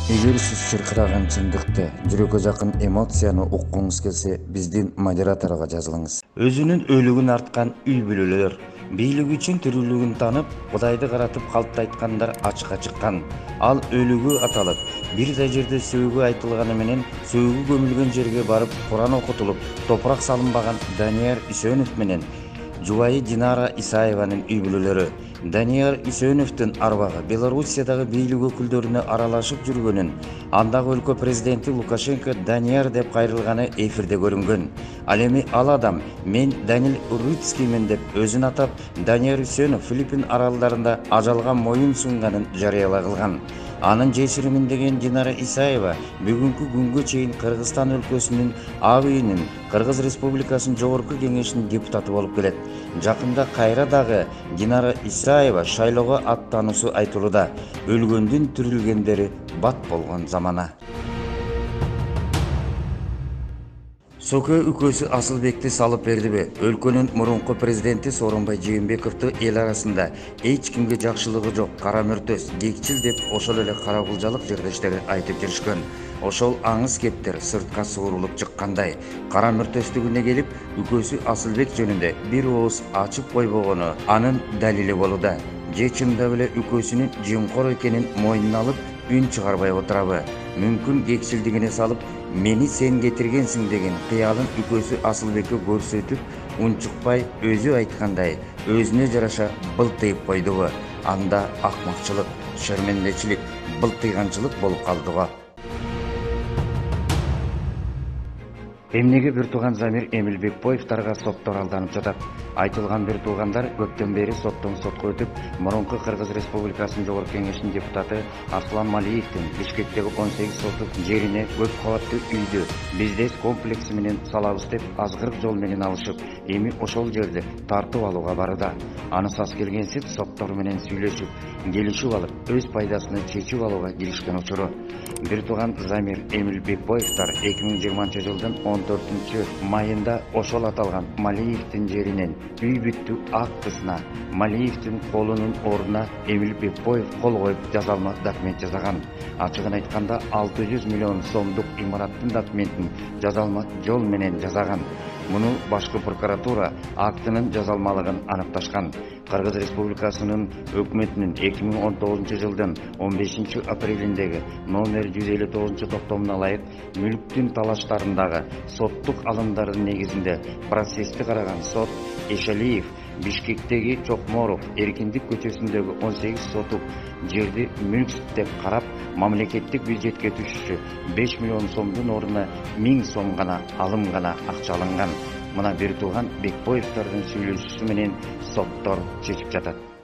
Эгер сиз чыркыраган чындыкты, жүрөккө жакын эмоцияны уккуңуз келсе, биздин модераторго жазылыңыз. Өзүнүн өлүгүн арткан үй бүлөлөр, бийлик үчүн тирүүлүгүн танып, Кудайды каратып калпты айткандар ачыкка чыккан. Ал өлүгү аталып, бир да жерде сөөгү айтылганы менен сөөгү көмүлгөн жерге барып Куран окутулуп, топурак салынбаган Данияр Үсөнов менен жубайы Динара Исаеванын үй бүлөлөрү. Данияр Үсөновдун арбагы Белоруссиядагы бийлик өкүлдөрүнө аралашып жүргөнүн, андагы өлкө президенти Лукашенко Данияр деп кайрылганы эфирде көрүнгөн. Ал эми ал адам "Мен Данил Рыцкиймен" деп өзүн атап, Данияр Үсөнов Филиппин аралдарында ажалга моюн сунганын жарыяла кылган. Анын жесиримин деген Динара Исаева бүгүнкү күнгө чейин Кыргызстан өлкөсүнүн ак үйүнүн, Кыргыз Республикасынын жогорку кеңешинин депутаты болуп келет. Жакында кайра дагы Динара Исаева шайлоого аттануусу айтылууда. Өлгөндүн тирилгендери бат болгон замана. Сокө үкөөсү Асылбекти салып бердиби? Өлкөнүн мурунку президенти Сооронбай Жээнбековду эл арасында эч кимге жакшылыгы жок, кара мөртөс, кекчил деп ошол эле кара кулжалык жердештери айтып жүрүшкөн. Ошол аңыз кептер сыртка суурулуп чыккандай. Кара мөртөстүгүнө келип, үкөөсү Асылбек жөнүндө бир ооз ачып койбогону анын далили болууда. Же чындап эле үкөөсүнүн жемкор экенин мойнуна алып, үн чыгарбай отурабы? Мүмкүн кекчилдигине салып, "Мени сен кетиргенсиң" деген кыялын үкөөсү Асылбекке көрсөтүп, унчукпай өзү айткандай, өзүнө жараша былтыйып койдубу? Анда акмакчылык, шермендечилик, былтыйганчылык болуп калдыго. Эмнеге бир тууган Замир Эмил Бекбоевдарга соттор алданып жатат? Айтылган бир туугандар көптөн бери соттон сотко өтүп, мурунку Кыргыз Республикасынын жогорку кеңешинин депутаты Аслан Малиевдин Бишкектеги 18 сотук жерине көп кабаттуу үйдү бизнес комплекси менен салабыз деп азгырык жол менен алышып, эми ошол жерди тартып алууга барууда. Анысас келгенсип соттор менен сүйлөшүп, келишип алып, өз пайдасына чечип алууга киришкен учуру. Бир тууган Замир Эмил Бекбоевдар 2020 жылдын 14 майында ошол аталган Малиевдин жеринен үй бүттү актысына Малиевдин колунун ордуна Эмил Бекбоев кол коюп жазалма документ жасаган. Ачыгын айтканда 600 миллион сомдук имараттын документин жазалма жол менен жасаган. Муну башкы прокуратура актынын жазалмалыгын аныкташкан. Кыргыз Республикасынын өкмөтүнүн 2019 жылдын 15 апрелиндеги номер 159 токтомуна ылайык мүлктүн талаштарындагы соттук алымдардын негизинде процессти караган сот Эшалиев Бишкектеги Чокморов Эркиндик көчөсүндөгү 18 сотук жерди мүлк деп карап, мамлекеттик бюджетке түшүшү 5 миллион сомдун ордуна 1000 сом гана алым гана акча алынган. Мына бир тууган Бекбоевдардын сүйлөшүүсү менен соттор чечип жатат.